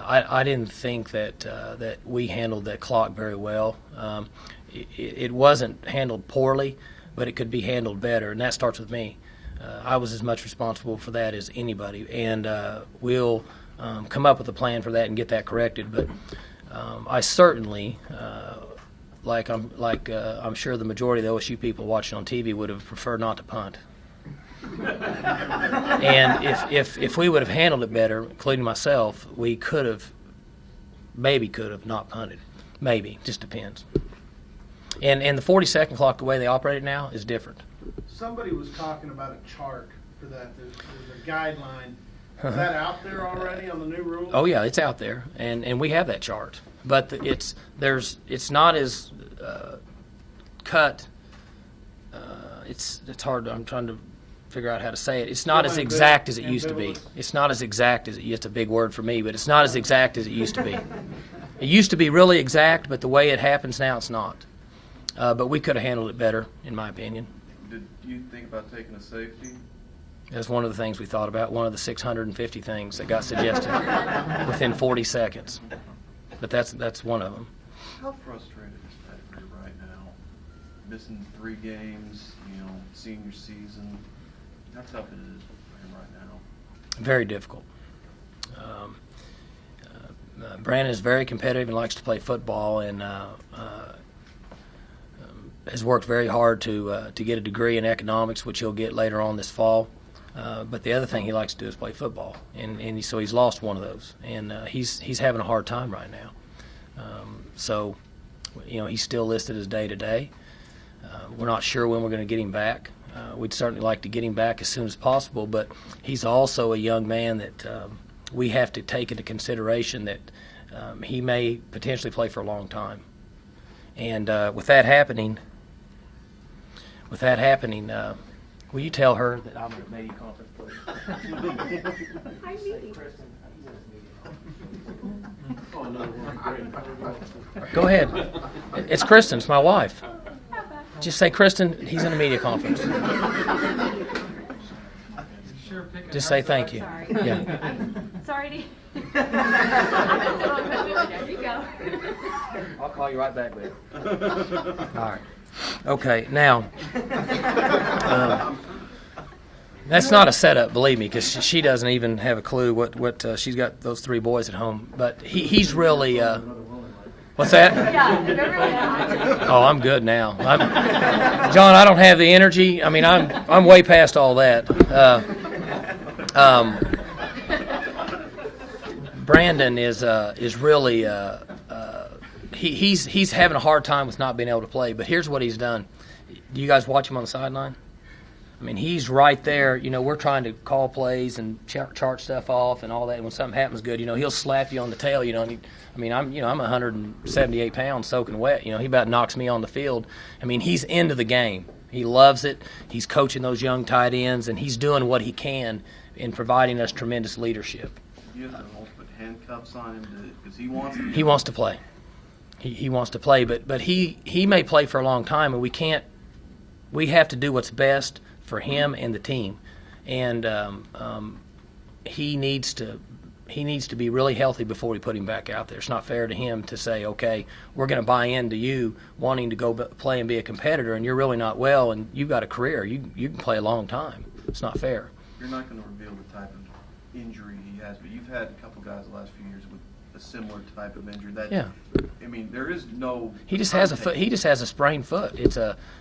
I didn't think that we handled that clock very well. It wasn't handled poorly, but it could be handled better, and that starts with me. I was as much responsible for that as anybody, and we'll come up with a plan for that and get that corrected. But I certainly, I'm sure the majority of the OSU people watching on TV would have preferred not to punt. And if we would have handled it better, including myself, we could have not punted. Maybe, just depends. And the 40-second clock, the way they operate it now, is different. Somebody was talking about a chart for that. There's a guideline. Is that out there already on the new rules? Oh yeah, it's out there, and we have that chart. But it's not as cut. It's hard. I'm trying to figure out how to say it. It's not as exact as it used to be. It's not as exact as it's a big word for me, but it's not as exact as it used to be. It used to be really exact, but the way it happens now, it's not. But we could have handled it better, in my opinion. Did you think about taking a safety? That's one of the things we thought about, one of the 650 things that got suggested within 40 seconds. But that's one of them. How frustrated is Pettigrew right now? Missing 3 games, senior season. How tough it is for him right now? Very difficult. Brandon is very competitive and likes to play football, and has worked very hard to get a degree in economics, which he'll get later on this fall. But the other thing he likes to do is play football, and so he's lost one of those, and he's having a hard time right now. So, he's still listed as day-to-day. We're not sure when we're going to get him back. We'd certainly like to get him back as soon as possible, but he's also a young man that we have to take into consideration that he may potentially play for a long time. And with that happening, will you tell her that I'm at a media conference, please? Hi, meeting. Go ahead. It's Kristen. It's my wife. Just say, Kristen, he's in a media conference. Just say thank you. Sorry. Yeah. Sorry. There you go. I'll call you right back, babe. All right. Okay, now, that's not a setup, believe me, because she doesn't even have a clue what she's got those 3 boys at home. But he's really, what's that? Yeah. Oh, I'm good now. John, I don't have the energy. I mean, I'm way past all that. Brandon is really he's having a hard time with not being able to play. But here's what he's done. Do you guys watch him on the sideline? I mean, he's right there. We're trying to call plays and chart stuff off and all that. And when something happens good, he'll slap you on the tail. And I'm 178 pounds soaking wet. He about knocks me on the field. I mean, he's into the game. He loves it. He's coaching those young tight ends, and he's doing what he can in providing us tremendous leadership. You have to almost put handcuffs on him because he wants to. He wants to play. He wants to play, but he may play for a long time, and we can't. We have to do what's best for him and the team, and he needs to be really healthy before we put him back out there. It's not fair to him to say, okay, we're going to buy into you wanting to go play and be a competitor, and you're really not well, and you've got a career. You can play a long time. It's not fair. You're not going to reveal the type of injury he has, but you've had a couple guys the last few years with a similar type of injury. I mean, there is no. He just has a foot. He just has a sprained foot.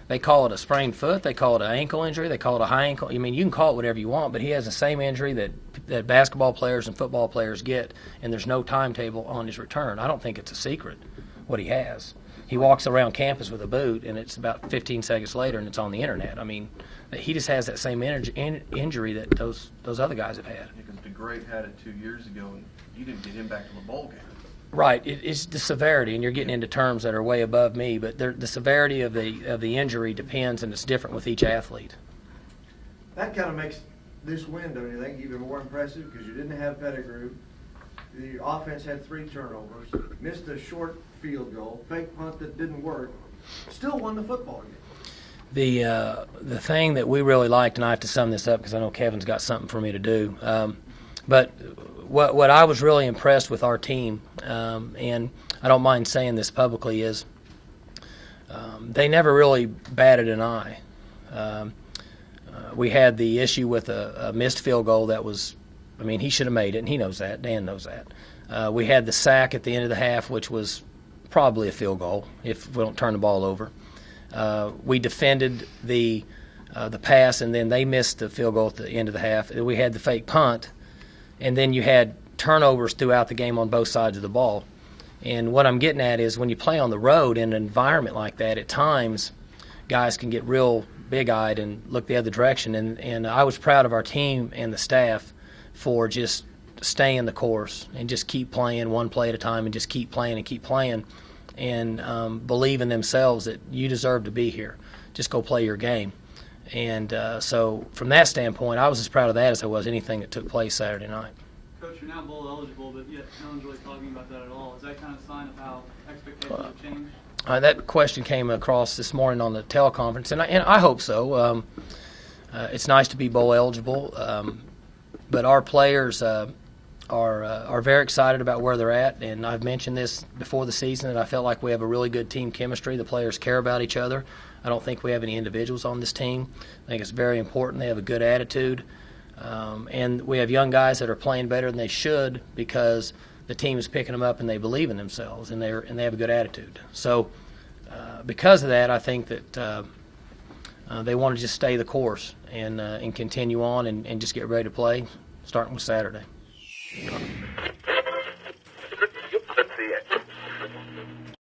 They call it a sprained foot. They call it an ankle injury. They call it a high ankle. I mean, you can call it whatever you want, but he has the same injury that basketball players and football players get, and there's no timetable on his return. I don't think it's a secret what he has. He walks around campus with a boot, and it's about 15 seconds later, and it's on the internet. I mean, he just has that same injury that those other guys have had. Because DeGrave had it 2 years ago, and you didn't get him back to the bowl game. Right. It's the severity, and you're getting into terms that are way above me, but the severity of the injury depends, and it's different with each athlete. That kind of makes this win, don't you think, even more impressive because you didn't have Pettigrew. The offense had 3 turnovers, missed a short field goal, fake punt that didn't work, still won the football game. The thing that we really liked, and I have to sum this up because I know Kevin's got something for me to do. But what I was really impressed with our team, and I don't mind saying this publicly, is they never really batted an eye. We had the issue with a missed field goal that was, I mean, he should have made it, and he knows that. Dan knows that. We had the sack at the end of the half, which was probably a field goal if we don't turn the ball over. We defended the pass, and then they missed the field goal at the end of the half. We had the fake punt, and then you had turnovers throughout the game on both sides of the ball. And what I'm getting at is when you play on the road in an environment like that, at times guys can get real big-eyed and look the other direction. And I was proud of our team and the staff for just staying the course and just keep playing one play at a time and just keep playing and believe in themselves that you deserve to be here. Just go play your game. And so from that standpoint, I was as proud of that as I was anything that took place Saturday night. Coach, you're now bowl eligible, but yet no one's really talking about that at all. Is that kind of a sign of how expectations have changed? That question came across this morning on the teleconference, and I hope so. It's nice to be bowl eligible, but our players are very excited about where they're at, and I've mentioned this before the season, and I felt like we have a really good team chemistry. The players care about each other. I don't think we have any individuals on this team. I think it's very important. They have a good attitude. And we have young guys that are playing better than they should because the team is picking them up and they believe in themselves and they have a good attitude. So because of that, I think that they want to just stay the course and continue on and just get ready to play, starting with Saturday.